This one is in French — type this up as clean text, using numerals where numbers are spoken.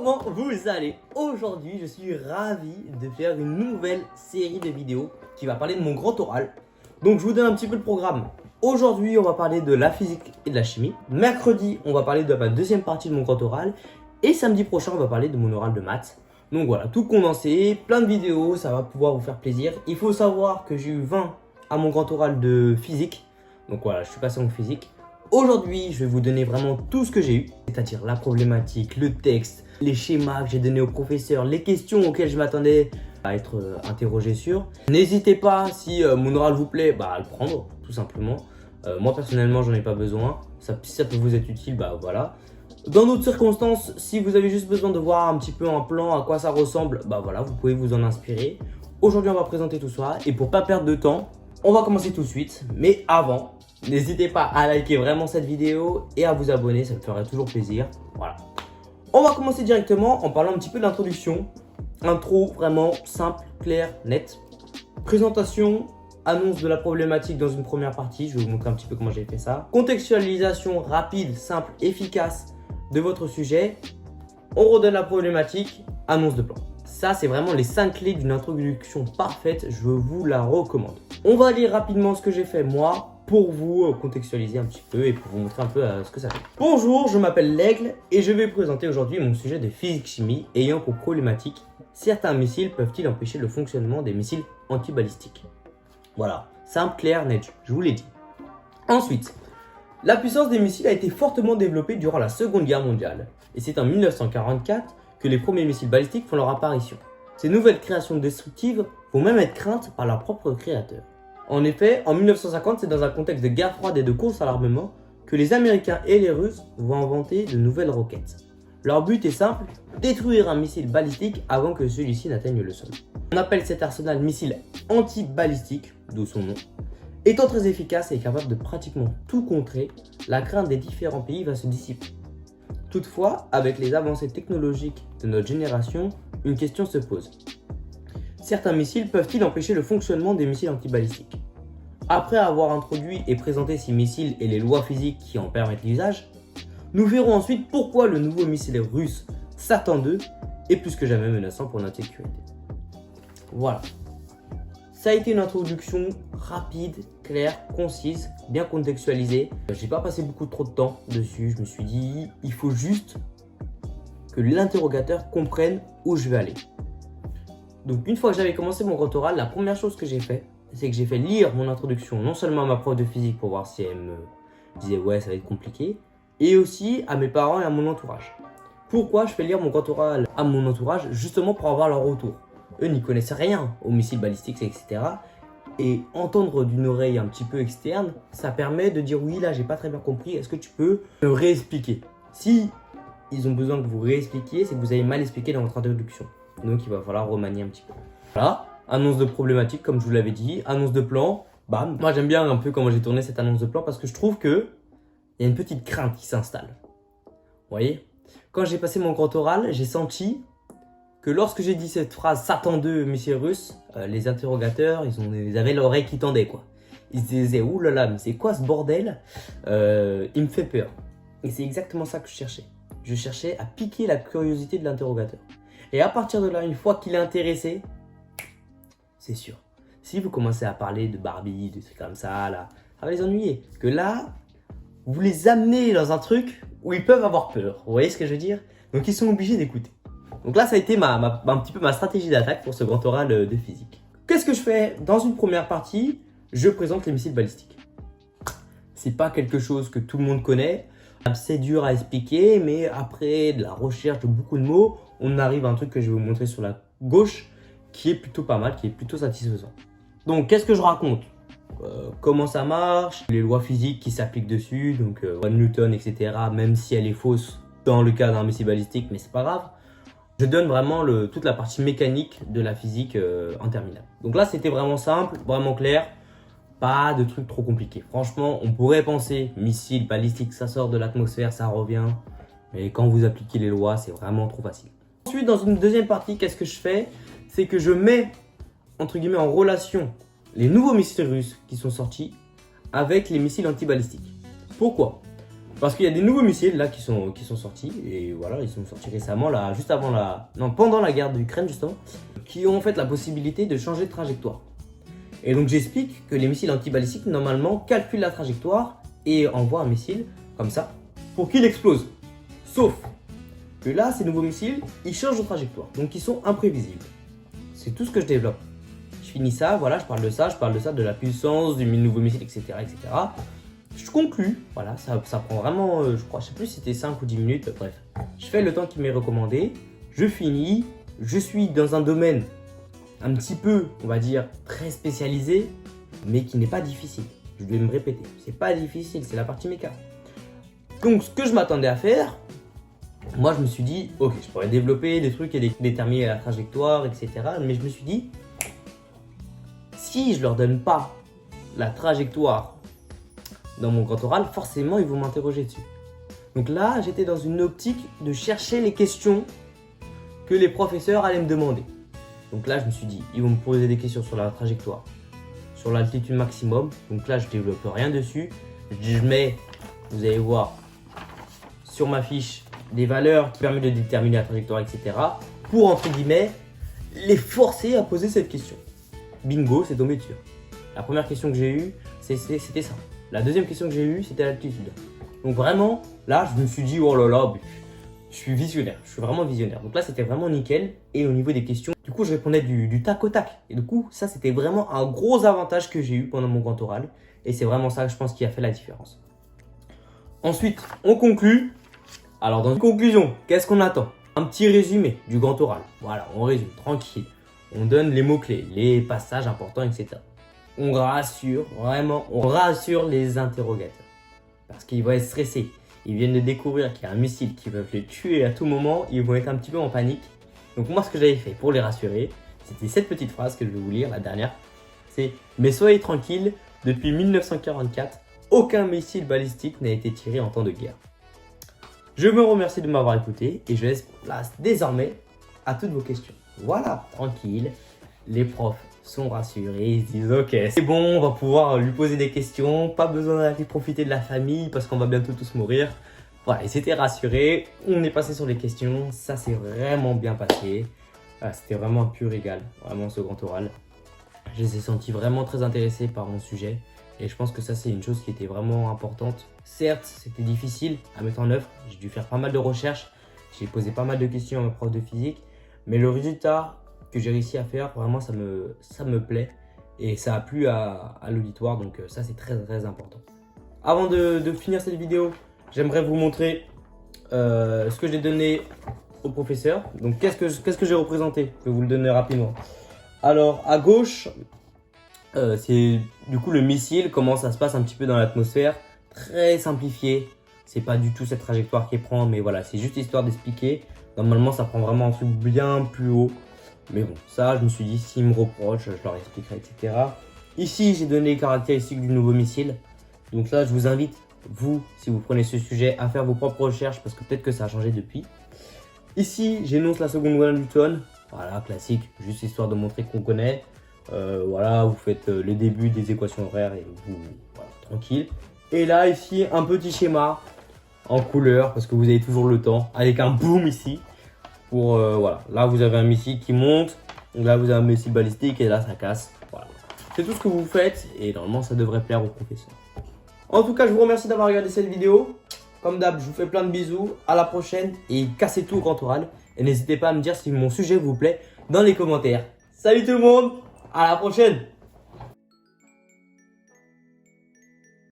Comment vous allez? Aujourd'hui, je suis ravi de faire une nouvelle série de vidéos qui va parler de mon grand oral. Donc, je vous donne un petit peu le programme. Aujourd'hui, on va parler de la physique et de la chimie. Mercredi, on va parler de ma deuxième partie de mon grand oral. Et samedi prochain, on va parler de mon oral de maths. Donc voilà, tout condensé, plein de vidéos, ça va pouvoir vous faire plaisir. Il faut savoir que j'ai eu 20 à mon grand oral de physique. Donc voilà, je suis passé en physique. Aujourd'hui, je vais vous donner vraiment tout ce que j'ai eu, c'est-à-dire la problématique, le texte, les schémas que j'ai donnés au professeur, les questions auxquelles je m'attendais à être interrogé sur. N'hésitez pas, si mon oral vous plaît, à le prendre, tout simplement. Moi, personnellement, j'en ai pas besoin. Si ça peut vous être utile, voilà. Dans d'autres circonstances, si vous avez juste besoin de voir un petit peu un plan, à quoi ça ressemble, voilà, vous pouvez vous en inspirer. Aujourd'hui, on va présenter tout ça. Et pour pas perdre de temps, on va commencer tout de suite. Mais avant, n'hésitez pas à liker vraiment cette vidéo et à vous abonner, ça me ferait toujours plaisir. Voilà. On va commencer directement en parlant un petit peu de l'introduction. Intro vraiment simple, clair, net. Présentation, annonce de la problématique dans une première partie. Je vais vous montrer un petit peu comment j'ai fait ça. Contextualisation rapide, simple, efficace de votre sujet. On redonne la problématique, annonce de plan. Ça, c'est vraiment les 5 clés d'une introduction parfaite. Je vous la recommande. On va lire rapidement ce que j'ai fait moi pour vous contextualiser un petit peu et pour vous montrer un peu ce que ça fait. Bonjour, je m'appelle L'Aigle et je vais présenter aujourd'hui mon sujet de physique-chimie ayant pour problématique certains missiles peuvent-ils empêcher le fonctionnement des missiles antibalistiques. Voilà, simple, clair, net, je vous l'ai dit. Ensuite, la puissance des missiles a été fortement développée durant la Seconde Guerre mondiale et c'est en 1944 que les premiers missiles balistiques font leur apparition. Ces nouvelles créations destructives vont même être craintes par leurs propres créateurs. En effet, en 1950, c'est dans un contexte de guerre froide et de course à l'armement que les Américains et les Russes vont inventer de nouvelles roquettes. Leur but est simple, détruire un missile balistique avant que celui-ci n'atteigne le sol. On appelle cet arsenal missile anti-balistique, d'où son nom. Étant très efficace et capable de pratiquement tout contrer, la crainte des différents pays va se dissiper. Toutefois, avec les avancées technologiques de notre génération, une question se pose. Certains missiles peuvent-ils empêcher le fonctionnement des missiles antibalistiques? Après avoir introduit et présenté ces missiles et les lois physiques qui en permettent l'usage, nous verrons ensuite pourquoi le nouveau missile russe Satan II est plus que jamais menaçant pour notre sécurité. Voilà. Ça a été une introduction rapide, claire, concise, bien contextualisée. J'ai pas passé trop de temps dessus, je me suis dit il faut juste que l'interrogateur comprenne où je vais aller. Donc une fois que j'avais commencé mon grand oral, la première chose que j'ai fait, c'est que j'ai fait lire mon introduction non seulement à ma prof de physique pour voir si elle me disait ouais ça va être compliqué, et aussi à mes parents et à mon entourage. Pourquoi je fais lire mon grand oral à mon entourage? Justement pour avoir leur retour. Eux n'y connaissent rien aux missiles balistiques, etc. Et entendre d'une oreille un petit peu externe, ça permet de dire oui là j'ai pas très bien compris, est-ce que tu peux me réexpliquer? Si ils ont besoin que vous réexpliquiez, c'est que vous avez mal expliqué dans votre introduction. Donc il va falloir remanier un petit peu. Voilà, annonce de problématique comme je vous l'avais dit, annonce de plan, bam. Moi j'aime bien un peu comment j'ai tourné cette annonce de plan parce que je trouve que il y a une petite crainte qui s'installe. Vous voyez? Quand j'ai passé mon grand oral, j'ai senti que lorsque j'ai dit cette phrase Satan II, missile russe, les interrogateurs, ils avaient l'oreille qui tendait quoi. Ils se disaient oulala, mais c'est quoi ce bordel? Il me fait peur. Et c'est exactement ça que je cherchais. Je cherchais à piquer la curiosité de l'interrogateur. Et à partir de là, une fois qu'il est intéressé, c'est sûr. Si vous commencez à parler de Barbie, de trucs comme ça, là, ça va les ennuyer. Que là, vous les amenez dans un truc où ils peuvent avoir peur. Vous voyez ce que je veux dire? Donc ils sont obligés d'écouter. Donc là, ça a été un petit peu ma stratégie d'attaque pour ce grand oral de physique. Qu'est-ce que je fais? Dans une première partie, je présente les missiles balistiques. C'est pas quelque chose que tout le monde connaît. C'est dur à expliquer, mais après de la recherche de beaucoup de mots, on arrive à un truc que je vais vous montrer sur la gauche qui est plutôt pas mal, qui est plutôt satisfaisant. Donc, qu'est-ce que je raconte? Comment ça marche, les lois physiques qui s'appliquent dessus, donc loi de Newton, etc. Même si elle est fausse dans le cas d'un missile balistique, mais c'est pas grave. Je donne vraiment toute la partie mécanique de la physique en terminale. Donc là, c'était vraiment simple, vraiment clair. Pas de trucs trop compliqués. Franchement, on pourrait penser missile balistique, ça sort de l'atmosphère, ça revient. Mais quand vous appliquez les lois, c'est vraiment trop facile. Ensuite, dans une deuxième partie, qu'est-ce que je fais? C'est que je mets, entre guillemets, en relation les nouveaux missiles russes qui sont sortis avec les missiles antibalistiques. Pourquoi? Parce qu'il y a des nouveaux missiles là qui sont sortis. Et voilà, ils sont sortis récemment, là, juste avant pendant la guerre d'Ukraine justement. Qui ont en fait la possibilité de changer de trajectoire. Et donc j'explique que les missiles antibalistiques normalement calculent la trajectoire et envoient un missile comme ça pour qu'il explose. Sauf que là, ces nouveaux missiles, ils changent de trajectoire, donc ils sont imprévisibles. C'est tout ce que je développe. Je finis ça, voilà, je parle de ça, de la puissance du nouveau missile, etc., etc. Je conclus, voilà, ça prend vraiment, je crois, je sais plus si c'était 5 ou 10 minutes, bref. Je fais le temps qui m'est recommandé, je finis, je suis dans un domaine un petit peu, on va dire, très spécialisé, mais qui n'est pas difficile. Je vais me répéter, c'est pas difficile, c'est la partie méca. Donc ce que je m'attendais à faire, moi je me suis dit, ok, je pourrais développer des trucs et déterminer la trajectoire, etc. Mais je me suis dit, si je leur donne pas la trajectoire dans mon grand oral, forcément ils vont m'interroger dessus. Donc là, j'étais dans une optique de chercher les questions que les professeurs allaient me demander. Donc là, je me suis dit, ils vont me poser des questions sur la trajectoire, sur l'altitude maximum. Donc là, je développe rien dessus. Je mets, vous allez voir, sur ma fiche, des valeurs qui permettent de déterminer la trajectoire, etc. Pour, entre guillemets, les forcer à poser cette question. Bingo, c'est tombé dessus. La première question que j'ai eue, c'était ça. La deuxième question que j'ai eue, c'était l'altitude. Donc vraiment, là, je me suis dit, oh là là, je suis visionnaire, je suis vraiment visionnaire. Donc là, c'était vraiment nickel. Et au niveau des questions, du coup, je répondais du tac au tac. Et du coup, ça, c'était vraiment un gros avantage que j'ai eu pendant mon grand oral. Et c'est vraiment ça, je pense, qui a fait la différence. Ensuite, on conclut. Alors, dans une conclusion, qu'est-ce qu'on attend? Un petit résumé du grand oral. Voilà, on résume, tranquille. On donne les mots-clés, les passages importants, etc. On rassure, vraiment, on rassure les interrogateurs. Parce qu'ils vont être stressés. Ils viennent de découvrir qu'il y a un missile qui peut les tuer à tout moment. Ils vont être un petit peu en panique. Donc moi, ce que j'avais fait pour les rassurer, c'était cette petite phrase que je vais vous lire, la dernière. C'est « Mais soyez tranquilles, depuis 1944, aucun missile balistique n'a été tiré en temps de guerre. » Je me remercie de m'avoir écouté et je laisse place désormais à toutes vos questions. Voilà, tranquille, les profs sont rassurés, ils se disent « Ok, c'est bon, on va pouvoir lui poser des questions, pas besoin d'aller profiter de la famille parce qu'on va bientôt tous mourir. » Voilà, ils étaient rassurés, on est passé sur les questions, ça s'est vraiment bien passé. C'était vraiment un pur régal, vraiment ce grand oral. Je les ai sentis vraiment très intéressés par mon sujet et je pense que ça c'est une chose qui était vraiment importante. Certes, c'était difficile à mettre en œuvre, j'ai dû faire pas mal de recherches, j'ai posé pas mal de questions à ma prof de physique, mais le résultat que j'ai réussi à faire, vraiment ça me plaît et ça a plu à l'auditoire, donc ça c'est très très important. Avant de finir cette vidéo, j'aimerais vous montrer ce que j'ai donné au professeur. Donc qu'est-ce que j'ai représenté? Je vais vous le donner rapidement. Alors à gauche, c'est du coup le missile, comment ça se passe un petit peu dans l'atmosphère, très simplifié. C'est pas du tout cette trajectoire qu'il prend, mais voilà, c'est juste histoire d'expliquer. Normalement ça prend vraiment un truc bien plus haut. Mais bon, ça je me suis dit, s'ils me reprochent, je leur expliquerai, etc. Ici j'ai donné les caractéristiques du nouveau missile. Donc là je vous invite, vous, si vous prenez ce sujet, à faire vos propres recherches parce que peut-être que ça a changé depuis. Ici, j'énonce la seconde loi de Newton. Voilà, classique, juste histoire de montrer qu'on connaît. Voilà, vous faites le début des équations horaires et vous, voilà, tranquille. Et là, ici, un petit schéma en couleur parce que vous avez toujours le temps avec un boom ici. Pour, voilà, là vous avez un missile qui monte. Là, vous avez un missile balistique et là, ça casse. Voilà. C'est tout ce que vous faites et normalement, ça devrait plaire au professeur. En tout cas, je vous remercie d'avoir regardé cette vidéo. Comme d'hab, je vous fais plein de bisous. À la prochaine et cassez tout au grand oral. Et n'hésitez pas à me dire si mon sujet vous plaît dans les commentaires. Salut tout le monde, à la prochaine.